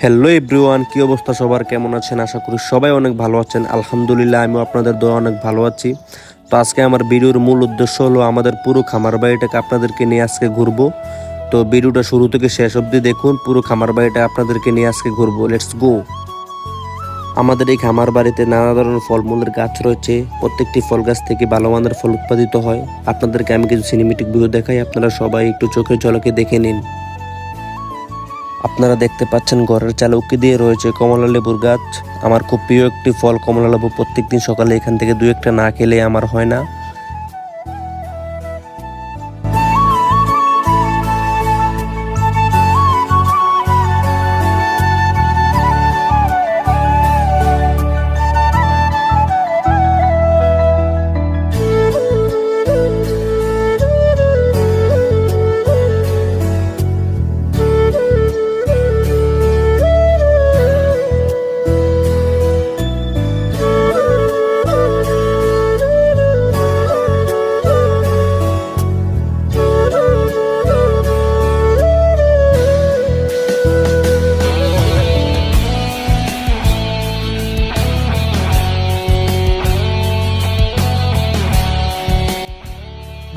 Hello everyone, কি অবস্থা সবার? কেমন আছেন? আশা করি সবাই অনেক ভালো আছেন। আলহামদুলিল্লাহ, আমিও আপনাদের দোয়া অনেক ভালো আছি। তো আজকে আমার ভিডিওর মূল উদ্দেশ্য হলো আমাদের পুরো খামার বাড়িটাকে আপনাদেরকে নিয়ে আজকে ঘুরবো। তো ভিডিওটা শুরু থেকে শেষ অবধি দেখুন, পুরো খামার বাড়িটা আপনাদেরকে নিয়ে আজকে ঘুরবো। Let's go. আমাদের এই খামার বাড়িতে নানা ধরনের ফলমূলের গাছ রয়েছে। প্রত্যেকটি ফল গাছ থেকে ভালো মানের ফল উৎপাদিত হয়। আপনাদেরকে আমি কিছু সিনেমেটিক ভিডিও দেখাই, আপনারা সবাই একটু চোখের ঝলকে দেখে নিন। আপনারা দেখতে পাচ্ছেন ঘরের চালে উকি দিয়ে রয়েছে কমলা লেবুর গাছ। আমার খুব প্রিয় একটি ফল কমলা লেবু। প্রত্যেকদিন সকালে এখান থেকে দু একটা না খেলে আমার হয় না।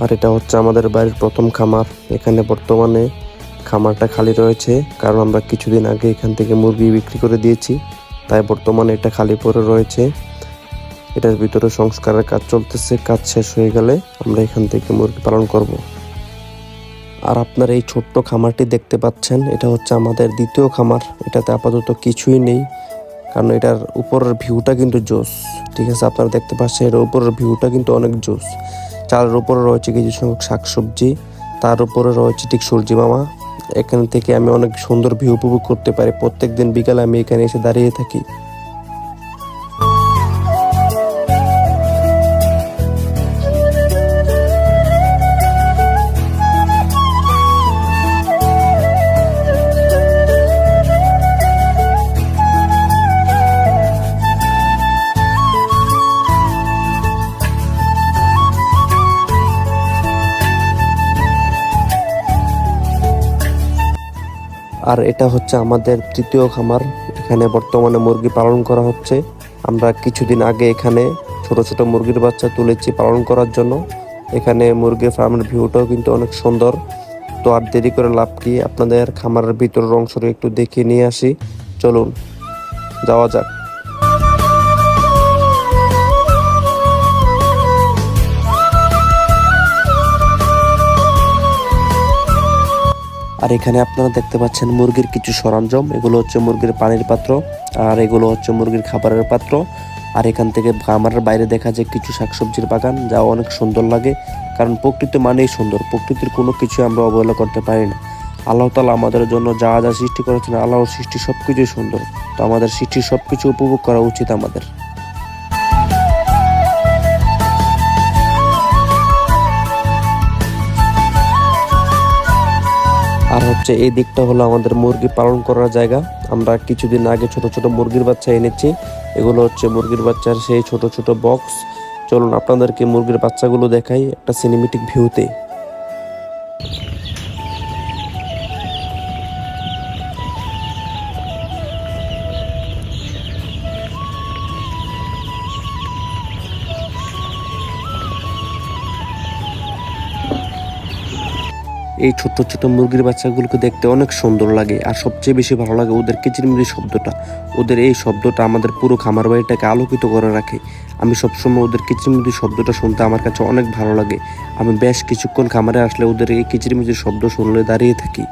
আর এটা হচ্ছে আমাদের বাড়ির প্রথম খামার। এখানে বর্তমানে খামারটা খালি রয়েছে, কারণ আমরা কিছুদিন আগে এখান থেকে মুরগি বিক্রি করে দিয়েছি, তাই বর্তমানে এটা খালি পড়ে রয়েছে। এটার ভিতরে সংস্কারের কাজ চলতেছে। কাজ শেষ হয়ে গেলে আমরা এখান থেকে মুরগি পালন করব। আর আপনারা এই ছোট্ট খামারটি দেখতে পাচ্ছেন, এটা হচ্ছে আমাদের দ্বিতীয় খামার। এটাতে আপাতত কিছুই নেই, কারণ এটার উপরের ভিউটা কিন্তু জোস। ঠিক আছে, আপনারা দেখতে পাচ্ছেন এর উপরের ভিউটা কিন্তু অনেক জোস। চালের উপরে রয়েছে কিছু সংখ্যক শাকসবজি, তার উপরে রয়েছে ঠিক সূর্যি মামা। এখান থেকে আমি অনেক সুন্দর ভিউ উপভোগ করতে পারি। প্রত্যেকদিন বিকালে আমি এখানে এসে দাঁড়িয়ে থাকি। আর এটা হচ্ছে আমাদের তৃতীয় খামার। এখানে বর্তমানে মুরগি পালন করা হচ্ছে। আমরা কিছুদিন আগে এখানে ছোট ছোট মুরগির বাচ্চা তুলেছি পালন করার জন্য। এখানে মুরগির ফার্মের ভিউটাও কিন্তু অনেক সুন্দর। তো আর দেরি করে লাভ কি, আপনাদের খামারের ভিতরের অংশটা একটু দেখিয়ে নিয়ে আসি। চলুন যাওয়া যাক। আর এখানে আপনারা দেখতে পাচ্ছেন মুরগির কিছু সরঞ্জাম। এগুলো হচ্ছে মুরগির পানির পাত্র, আর এগুলো হচ্ছে মুরগির খাবারের পাত্র। আর এখান থেকে খামারের বাইরে দেখা যায় কিছু শাকসবজির বাগান, যা অনেক সুন্দর লাগে। কারণ প্রকৃতি মানেই সুন্দর, প্রকৃতির কোনো কিছু আমরা অবহেলা করতে পারি না। আল্লাহ তাআলা আমাদের জন্য যা যা সৃষ্টি করেছেন, আল্লাহর সৃষ্টি সবকিছুই সুন্দর। তো আমাদের সৃষ্টির সবকিছু উপভোগ করা উচিত আমাদের। আর হচ্ছে এই দিকটা হলো আমাদের মুরগি পালন করার জায়গা। আমরা কিছুদিন আগে ছোট ছোট মুরগির বাচ্চা এনেছি। এগুলো হচ্ছে মুরগির বাচ্চার সেই ছোট ছোট বক্স। চলুন আপনাদেরকে মুরগির বাচ্চাগুলো দেখাই একটা সিনেমেটিক ভিউতে। এই ছোট্ট ছোট মুরগির বাচ্চাগুলোকে দেখতে অনেক সুন্দর লাগে। আর সবচেয়ে বেশি ভালো লাগে ওদের কিচিরমিচির শব্দটা। ওদের এই শব্দটা আমাদের পুরো খামার বাড়িটাকে আলোকিত করে রাখে। আমি সবসময় ওদের কিচিরমিচির শব্দটা শুনতে আমার কাছে অনেক ভালো লাগে। আমি বেশ কিছুক্ষণ খামারে আসলে ওদের এই কিচিরমিচির শব্দ শুনলে দাঁড়িয়ে থাকি।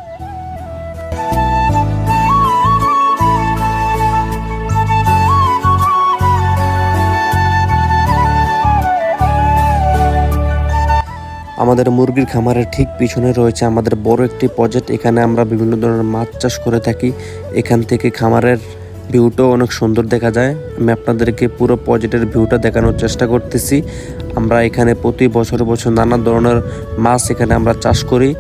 আমাদের মুরগির খামারের ঠিক পিছনে রয়েছে আমাদের বড় একটি প্রজেক্ট। এখানে আমরা বিভিন্ন ধরনের মাছ চাষ করে থাকি। এখান থেকে খামারের ভিউটাও অনেক সুন্দর দেখা যায়। আমি আপনাদেরকে পুরো প্রজেক্টের ভিউটা দেখানোর চেষ্টা করতেছি। আমরা এখানে প্রতি বছর নানা ধরনের মাছ এখানে আমরা চাষ করি।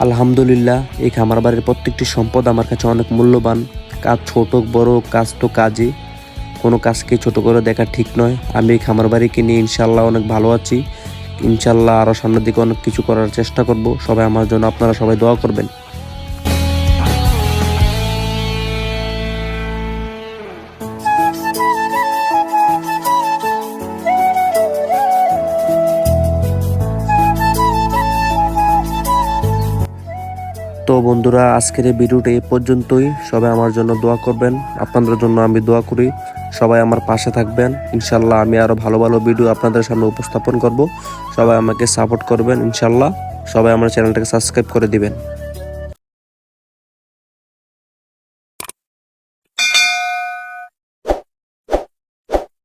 আলহামদুলিল্লাহ, এই খামার বাড়ির প্রত্যেকটি সম্পদ আমার কাছে অনেক মূল্যবান, কাজ ছোট হোক বড় হোক, কাজ তো কাজই, কোনো কাজকে ছোট করে দেখা ঠিক নয়। আমি এই খামার বাড়িকে নিয়ে ইনশাল্লাহ অনেক ভালো আছি। ইনশাল্লাহ আরও সামনের দিকে অনেক কিছু করার চেষ্টা করব। সবাই আমার জন্য আপনারা সবাই দোয়া করবেন। তো বন্ধুরা, আজকের এই ভিডিওটা এই পর্যন্তই। সবাই আমার জন্য দোয়া করবেন, আপনাদের জন্য আমি দোয়া করি। সবাই আমার পাশে থাকবেন। ইনশাল্লাহ আমি আরো ভালো ভালো ভিডিও আপনাদের সামনে উপস্থাপন করব। সবাই আমাকে সাপোর্ট করবেন ইনশাল্লাহ। সবাই আমার চ্যানেলটাকে সাবস্ক্রাইব করে দিবেন।